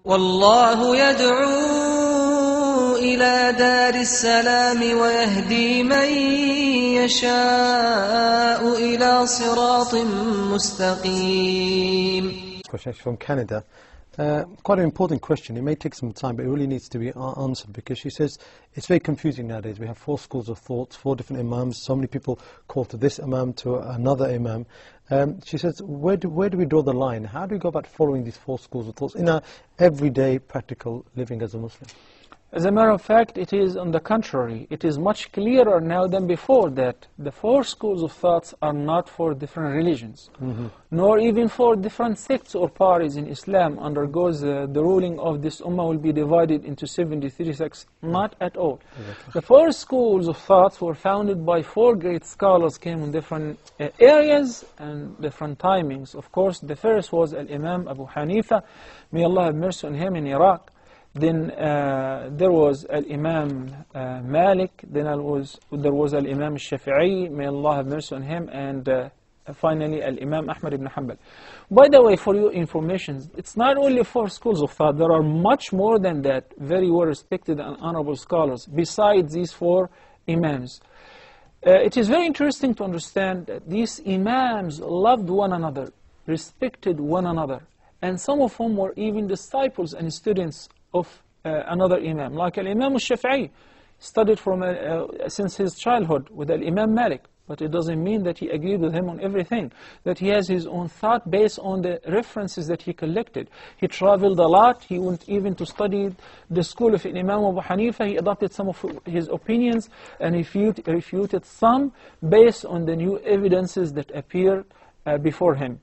والله يدعو إلى دار السلام ويهدي من يشاء إلى صراط مستقيم. Question from Canada. Quite an important question. It may take some time, but it really needs to be answered, because she says it's very confusing nowadays. We have 4 schools of thought, 4 different imams. So many people call to this imam, to another imam. She says, where do we draw the line? How do we go about following these 4 schools of thoughts in our everyday practical living as a Muslim? As a matter of fact, it is on the contrary. It is much clearer now than before that the 4 schools of thoughts are not for different religions, nor even for different sects or parties in Islam undergoes the ruling of this ummah will be divided into 73 sects. Not at all. Exactly. The 4 schools of thoughts were founded by 4 great scholars, came in different areas and different timings. Of course, the first was Al-Imam Abu Hanifa, may Allah have mercy on him, in Iraq. Then there was Al-Imam Malik, then there was Al-Imam Shafi'i, may Allah have mercy on him, and finally Al-Imam Ahmad ibn Hanbal. By the way, for your information, it's not only 4 schools of thought, there are much more than that, very well respected and honorable scholars, besides these 4 imams. It is very interesting to understand that these imams loved one another, respected one another, and some of whom were even disciples and students of another imam, like Al-Imam Shafi'i, studied from since his childhood with Al-Imam Malik. But it doesn't mean that he agreed with him on everything, that he has his own thought based on the references that he collected. He traveled a lot. He went even to study the school of Imam Abu Hanifa. He adopted some of his opinions and refuted some based on the new evidences that appeared before him.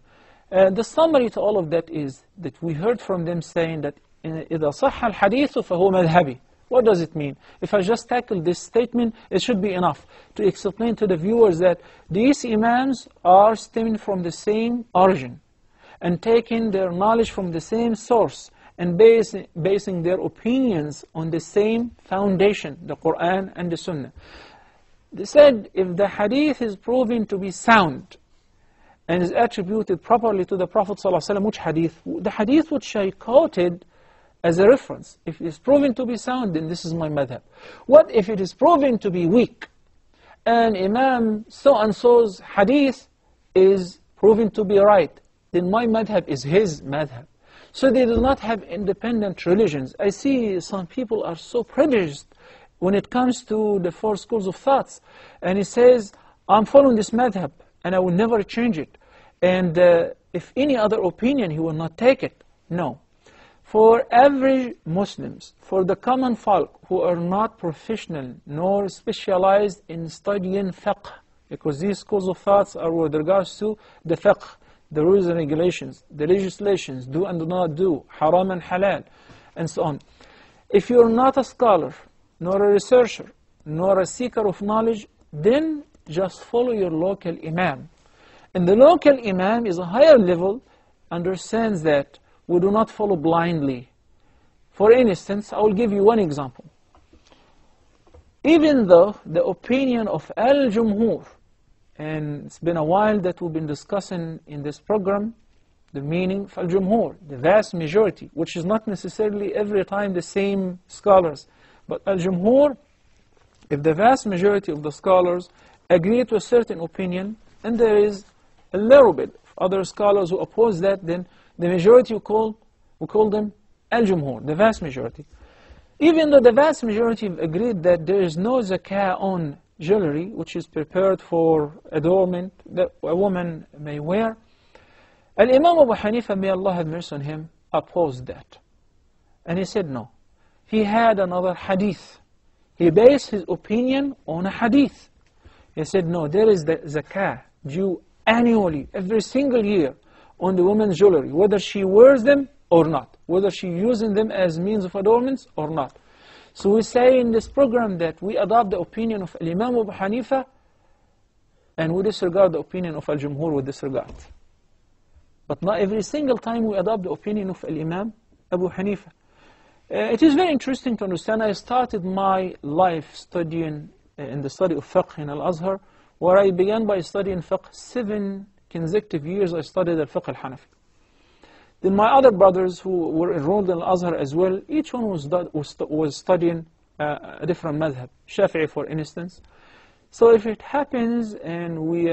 The summary to all of that is that we heard from them saying that إذا صح الحديث فهو مذهبي. What does it mean? If I just tackle this statement, it should be enough to explain to the viewers that these imams are stemming from the same origin and taking their knowledge from the same source and basing their opinions on the same foundation, the Quran and the Sunnah. They said if the hadith is proven to be sound and is attributed properly to the Prophet ﷺ, which hadith? The hadith which I quoted as a reference. If it is proven to be sound, then this is my madhab. What if it is proven to be weak? And Imam so-and-so's hadith is proven to be right, then my madhab is his madhab. So they do not have independent religions. I see some people are so prejudiced when it comes to the 4 schools of thoughts. And he says, I'm following this madhab, and I will never change it. And if any other opinion, he will not take it. No. For average Muslims, for the common folk who are not professional nor specialized in studying fiqh, because these schools of thoughts are with regards to the fiqh, the rules and regulations, the legislations, do and do not do, haram and halal, and so on. If you're not a scholar, nor a researcher, nor a seeker of knowledge, then just follow your local imam. And the local imam is a higher level, understands that we do not follow blindly. For instance, I will give you one example. Even though the opinion of Al-Jumhur, and it's been a while that we've been discussing in this program, the meaning of Al-Jumhur, the vast majority, which is not necessarily every time the same scholars, but Al-Jumhur, if the vast majority of the scholars agree to a certain opinion, and there is a little bit of other scholars who oppose that, then the majority we call them Al-Jumhur, the vast majority. Even though the vast majority have agreed that there is no zakah on jewelry, which is prepared for adornment that a woman may wear, Al-Imam Abu Hanifa, may Allah have mercy on him, opposed that. And he said no. He had another hadith. He based his opinion on a hadith. He said no, there is the zakah due annually, every single year, on the woman's jewelry, whether she wears them or not, whether she using them as means of adornments or not. So we say in this program that we adopt the opinion of Imam Abu Hanifa and we disregard the opinion of Al-Jumhur with disregard. But not every single time we adopt the opinion of Imam Abu Hanifa. It is very interesting to understand. I started my life studying in the study of fiqh in Al-Azhar, where I began by studying fiqh 7 consecutive years. I studied al-fiqh al-Hanafi. Then my other brothers who were enrolled in Al-Azhar as well, each one was studying a different madhab, Shafi'i for instance. So if it happens and we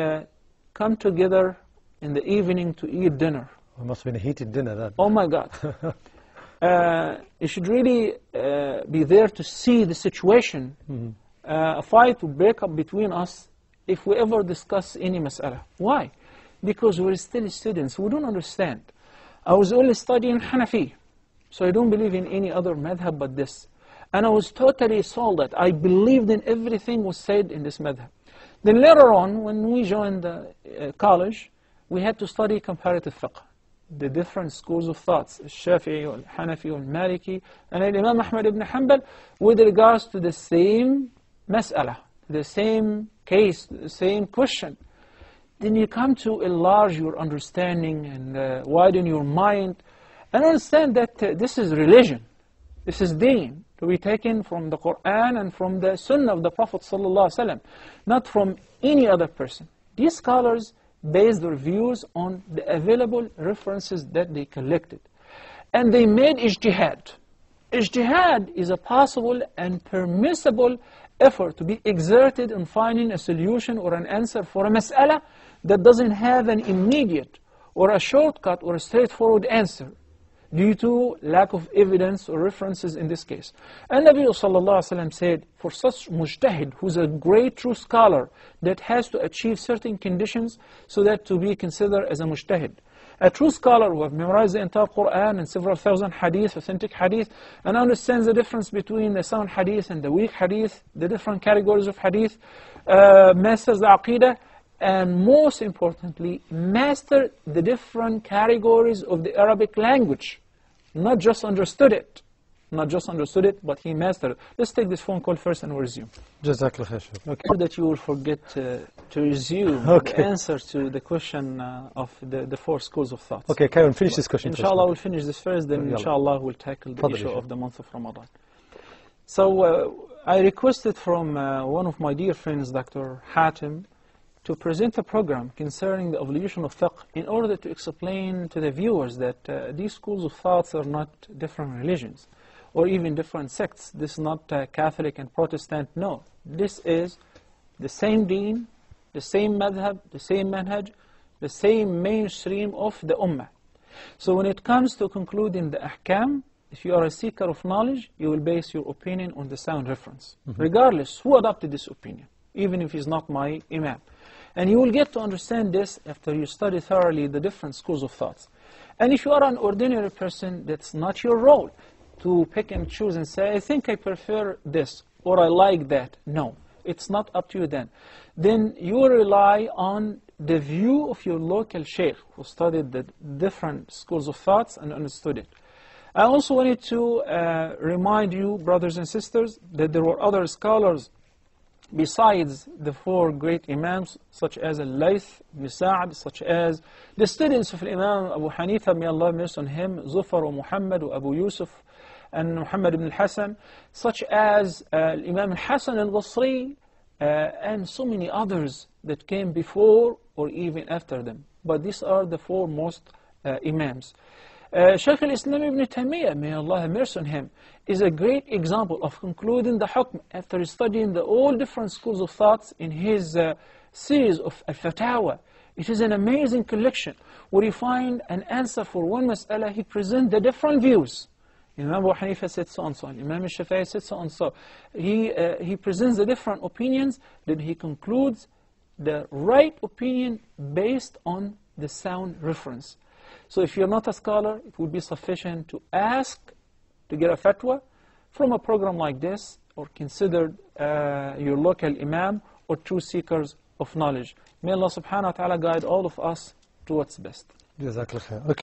come together in the evening to eat dinner. It must have been a heated dinner, that. Oh my God. You should really be there to see the situation. A fight would break up between us if we ever discuss any mas'ala. Why? Because we're still students. We don't understand. I was only studying Hanafi, so I don't believe in any other madhab but this. And I was totally sold that. I believed in everything was said in this madhab. Then later on, when we joined college, we had to study comparative fiqh, the different schools of thoughts, Shafi'i, Hanafi, Maliki, and Imam Ahmad ibn Hanbal, with regards to the same mas'ala, the same case, the same question. Then you come to enlarge your understanding and widen your mind and understand that this is religion. This is deen to be taken from the Quran and from the Sunnah of the Prophet ﷺ, not from any other person. These scholars base their views on the available references that they collected. And they made ijtihad. Ijtihad is a possible and permissible effort to be exerted in finding a solution or an answer for a mas'ala that doesn't have an immediate or a shortcut or a straightforward answer due to lack of evidence or references in this case. And Nabi sallallahu alaihi wasallam said, for such mujtahid who's a great true scholar that has to achieve certain conditions so that to be considered as a mujtahid. A true scholar who have memorized the entire Quran and several thousand hadith, authentic hadith, and understands the difference between the sound hadith and the weak hadith, the different categories of hadith, masters the aqidah, and most importantly, master the different categories of the Arabic language. Not just understood it. Not just understood it, but he mastered it. Let's take this phone call first and we'll resume. Jazakallah khair. Okay. So that you will forget to resume the answer to the question of the four schools of thought. Okay, Karen, finish this question first. Inshallah, we'll finish this first, then inshallah we'll tackle the issue of the month of Ramadan. So I requested from one of my dear friends, Dr. Hatim, to present a program concerning the evolution of fiqh in order to explain to the viewers that these schools of thoughts are not different religions or even different sects. This is not Catholic and Protestant, no. This is the same deen, the same madhab, the same manhaj, the same mainstream of the ummah. So when it comes to concluding the ahkam, if you are a seeker of knowledge, you will base your opinion on the sound reference, regardless who adopted this opinion, even if he's not my imam. And you will get to understand this after you study thoroughly the different schools of thoughts. And if you are an ordinary person, that's not your role to pick and choose and say, I think I prefer this, or I like that. No, it's not up to you then. Then you rely on the view of your local sheikh who studied the different schools of thoughts and understood it. I also wanted to remind you, brothers and sisters, that there were other scholars besides the four great imams, such as Al-Layth, Ibn Sa'd, such as the students of Imam Abu Hanifa, may Allah mercy on him, Zufar wa Muhammad wa Abu Yusuf, and Muhammad ibn al-Hasan, such as Imam al-Hasan al-Basri, and so many others that came before or even after them. But these are the four most imams. Shaykh al-Islam ibn Taymiyyah, may Allah have mercy on him, is a great example of concluding the hukm after studying the all different schools of thoughts in his series of al-Fatawa. It is an amazing collection where you find an answer for one mas'ala, he presents the different views. Imam Abu Hanifa said so and so, Imam al-Shafi'i said so and so. He presents the different opinions, then he concludes the right opinion based on the sound reference. So if you're not a scholar, it would be sufficient to ask to get a fatwa from a program like this, or consider your local imam or true seekers of knowledge. May Allah subhanahu wa ta'ala guide all of us to what's best. Jazakallah khair. Okay.